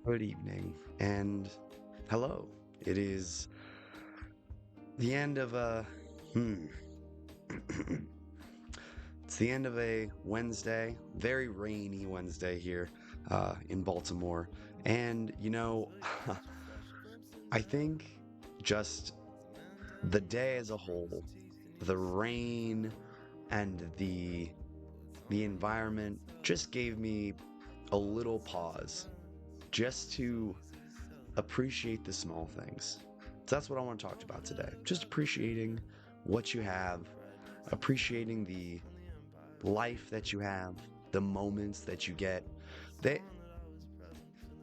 Good evening and hello. It is the end of a hmm. It's the end of a Wednesday, very rainy Wednesday here in Baltimore. And I think just the day as a whole, the rain and the environment just gave me a little pause just to appreciate the small things. So that's what I want to talk about today. Just appreciating what you have, appreciating the life that you have, the moments that you get. They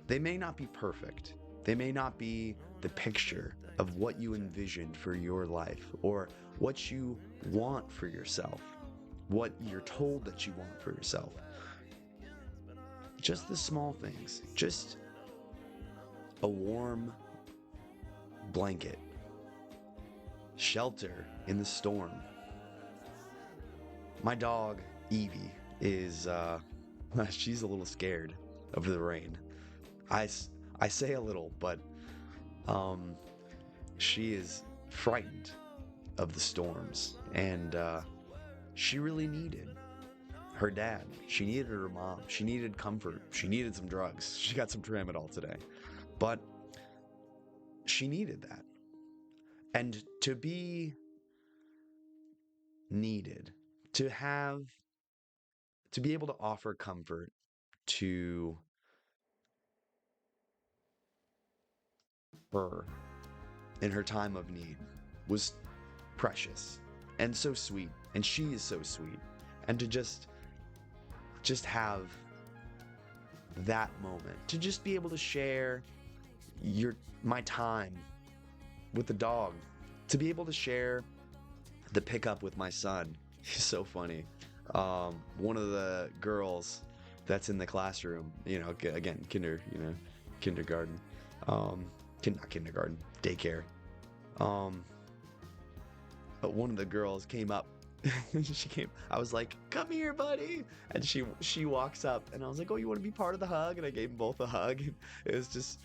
they may not be perfect. They may not be the picture of what you envisioned for your life or what you want for yourself, what you're told that you want for yourself. Just the small things. Just a warm blanket, shelter in the storm. My dog, Evie, is, she's a little scared of the rain. I, I say a little, but um, she is frightened of the storms. And she really needed her dad. She needed her mom. She needed comfort. She needed some drugs. She got some tramadol today. But she needed that. And to be needed, to have, to be able to offer comfort to her in her time of need was precious and so sweet, and she is so sweet. And to just have that moment, to just be able to share your my time with the dog, to be able to share the pickup with my son. He's so funny. One of the girls that's in the classroom, again, kindergarten, not kindergarten, daycare. Um, but one of the girls came up. I was like, "Come here, buddy," and she walks up, and I was like, "Oh, you want to be part of the hug?" And I gave them both a hug. It was just,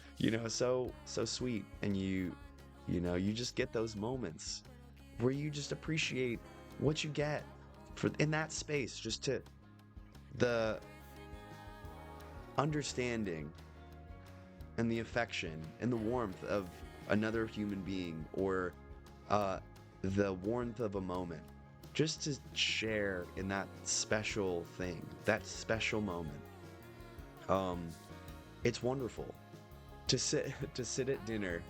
so sweet, and you just get those moments where you just appreciate what you get for in that space, just to the understanding and the affection and the warmth of another human being, or the warmth of a moment, just to share in that special thing, that special moment. um it's wonderful to sit to sit at dinner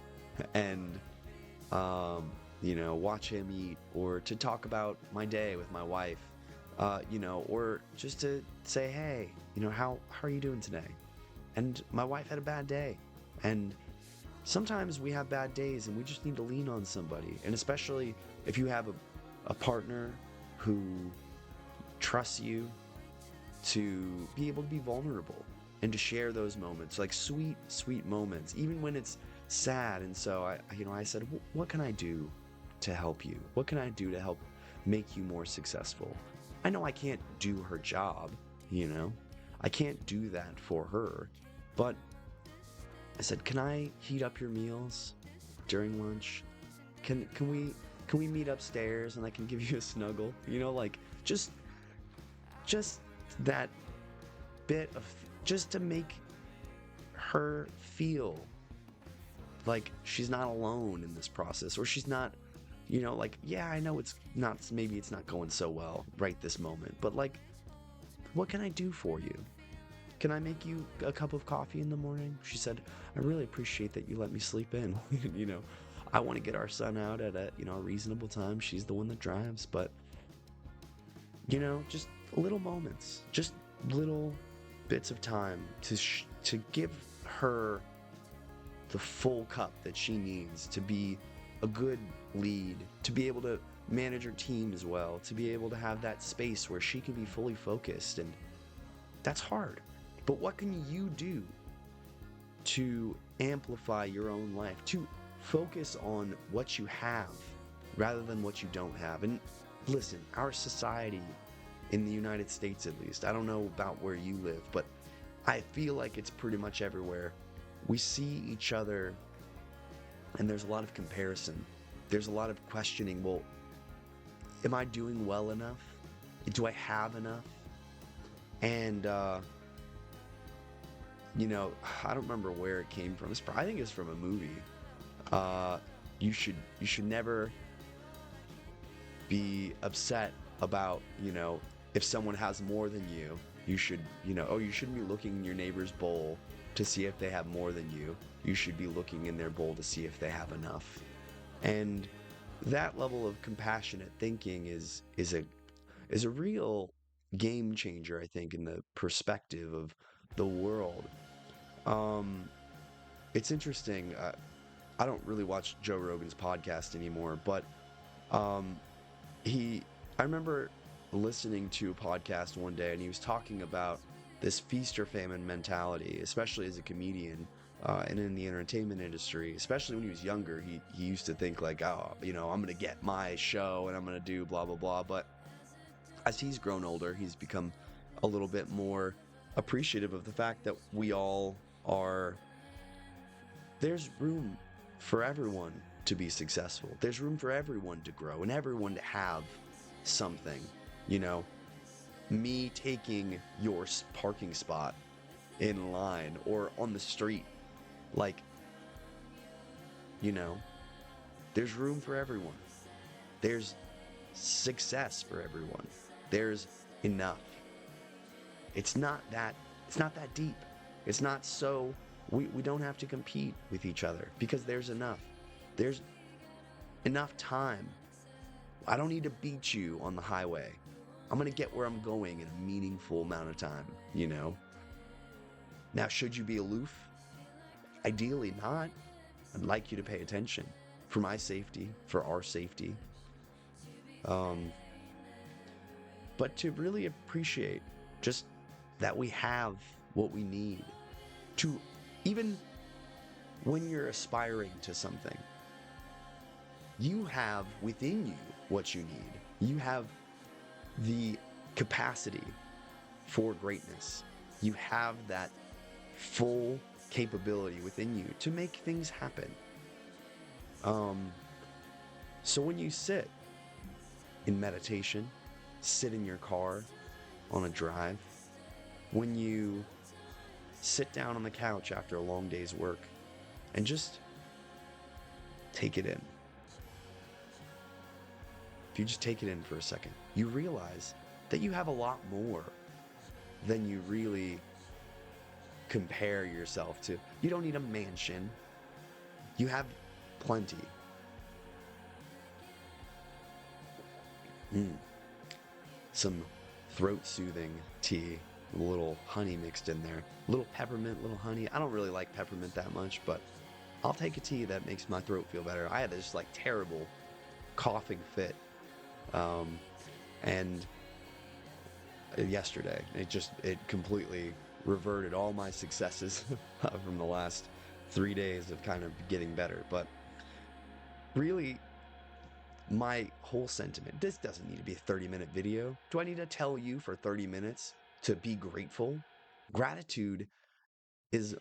and watch him eat, or to talk about my day with my wife, or just to say, "Hey, how are you doing today?" And my wife had a bad day, and sometimes we have bad days and we just need to lean on somebody. And especially if you have a partner who trusts you to be able to be vulnerable and to share those moments, like sweet, sweet moments, even when it's sad. And so I said, What can I do to help you? What can I do to help make you more successful?" I know I can't do her job, I can't do that for her, but I said, "Can I heat up your meals during lunch? Can we meet upstairs and I can give you a snuggle?" Like, just that bit of, just to make her feel like she's not alone in this process, or she's not, like, yeah, I know maybe it's not going so well right this moment, but like, what can I do for you? Can I make you a cup of coffee in the morning? She said, "I really appreciate that you let me sleep in." I want to get our son out at a reasonable time. She's the one that drives, but just little moments, just little bits of time to give her the full cup that she needs to be a good lead, to be able to manage her team as well, to be able to have that space where she can be fully focused. And that's hard. But what can you do to amplify your own life, to focus on what you have rather than what you don't have? And listen, our society in the United States, at least, I don't know about where you live, but I feel like it's pretty much everywhere. we see each other and there's a lot of comparison. There's a lot of questioning. Well, am I doing well enough? Do I have enough? And, I don't remember where it came from. I think it's from a movie. You should never be upset about, if someone has more than you. You should, you shouldn't be looking in your neighbor's bowl to see if they have more than you. You should be looking in their bowl to see if they have enough. And that level of compassionate thinking is a real game changer, I think, in the perspective of the world. It's interesting. I don't really watch Joe Rogan's podcast anymore, but I remember listening to a podcast one day, and he was talking about this feast or famine mentality, especially as a comedian and in the entertainment industry. Especially when he was younger, he used to think like, oh, I'm going to get my show and I'm going to do blah, blah, blah. But as he's grown older, he's become a little bit more appreciative of the fact that we all are, there's room for everyone to be successful. There's room for everyone to grow and everyone to have something. Me taking your parking spot in line or on the street, there's room for everyone. There's success for everyone. There's enough. It's not that deep. It's not so we don't have to compete with each other because there's enough. There's enough time. I don't need to beat you on the highway. I'm going to get where I'm going in a meaningful amount of time, Now, should you be aloof? Ideally not. I'd like you to pay attention for my safety, for our safety. But to really appreciate just that we have what we need to, even when you're aspiring to something, you have within you what you need. You have the capacity for greatness. You have that full capability within you to make things happen. So when you sit in meditation, sit in your car on a drive, when you sit down on the couch after a long day's work and just take it in. If you just take it in for a second, you realize that you have a lot more than you really compare yourself to. You don't need a mansion. You have plenty. Some throat-soothing tea, a little honey mixed in there. A little peppermint, little honey. I don't really like peppermint that much, but I'll take a tea that makes my throat feel better. I had this terrible coughing fit. And yesterday, it completely reverted all my successes from the last 3 days of kind of getting better. But really, my whole sentiment, this doesn't need to be a 30-minute video. Do I need to tell you for 30 minutes to be grateful? Gratitude is the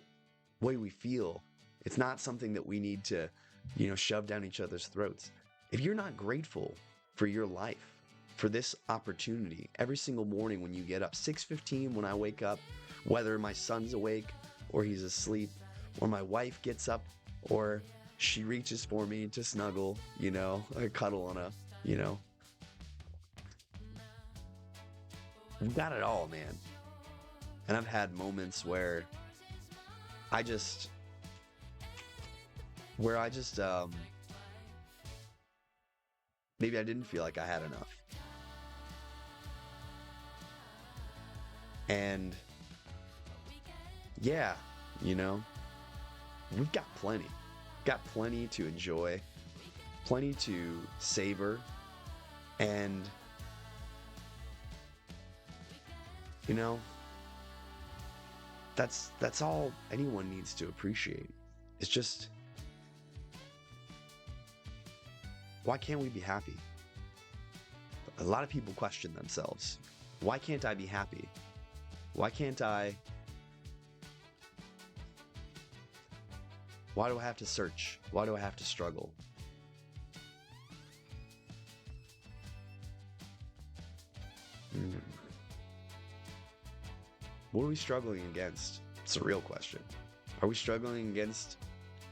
way we feel. It's not something that we need to, shove down each other's throats. If you're not grateful for your life, for this opportunity, every single morning when you get up, 6:15 when I wake up, whether my son's awake or he's asleep, or my wife gets up, or she reaches for me to snuggle, a cuddle on a, we've got it all, man. And I've had moments where I just maybe I didn't feel like I had enough. And yeah, we've got plenty. Got plenty to enjoy, plenty to savor, and that's all anyone needs to appreciate. It's just, why can't we be happy? A lot of people question themselves. Why can't I be happy? Why can't I Why do I have to search? Why do I have to struggle? Hmm. What are we struggling against? It's a real question. Are we struggling against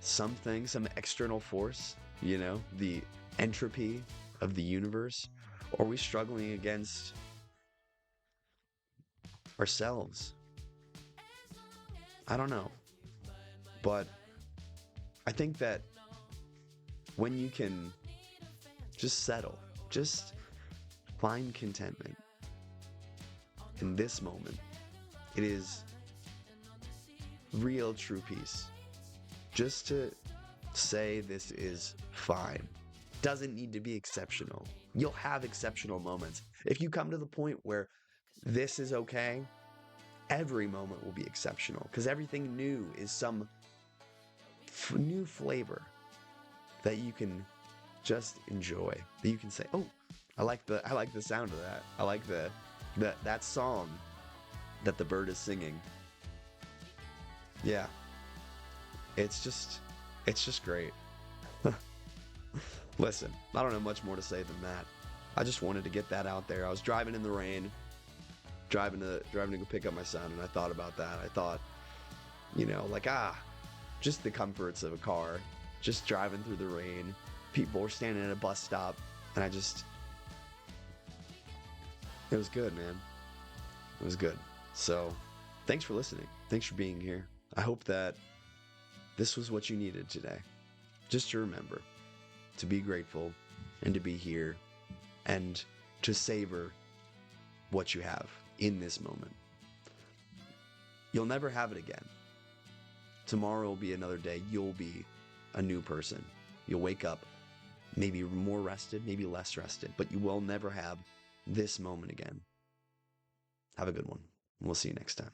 something, some external force? You know, the entropy of the universe? Or are we struggling against ourselves? I don't know. But I think that when you can just settle, just find contentment in this moment, it is real true peace. Just to say this is fine doesn't need to be exceptional. You'll have exceptional moments. If you come to the point where this is okay, every moment will be exceptional because everything new is some new flavor that you can just enjoy. That you can say, "Oh, I like the sound of that. I like that song that the bird is singing." Yeah, it's just great. Listen, I don't have much more to say than that. I just wanted to get that out there. I was driving in the rain, driving to go pick up my son, and I thought about that. I thought, like just the comforts of a car, just driving through the rain. People were standing at a bus stop, and it was good, man. It was good. So, thanks for listening. Thanks for being here. I hope that this was what you needed today. Just to remember to be grateful and to be here and to savor what you have in this moment. You'll never have it again. Tomorrow will be another day. You'll be a new person. You'll wake up maybe more rested, maybe less rested, but you will never have this moment again. Have a good one. We'll see you next time.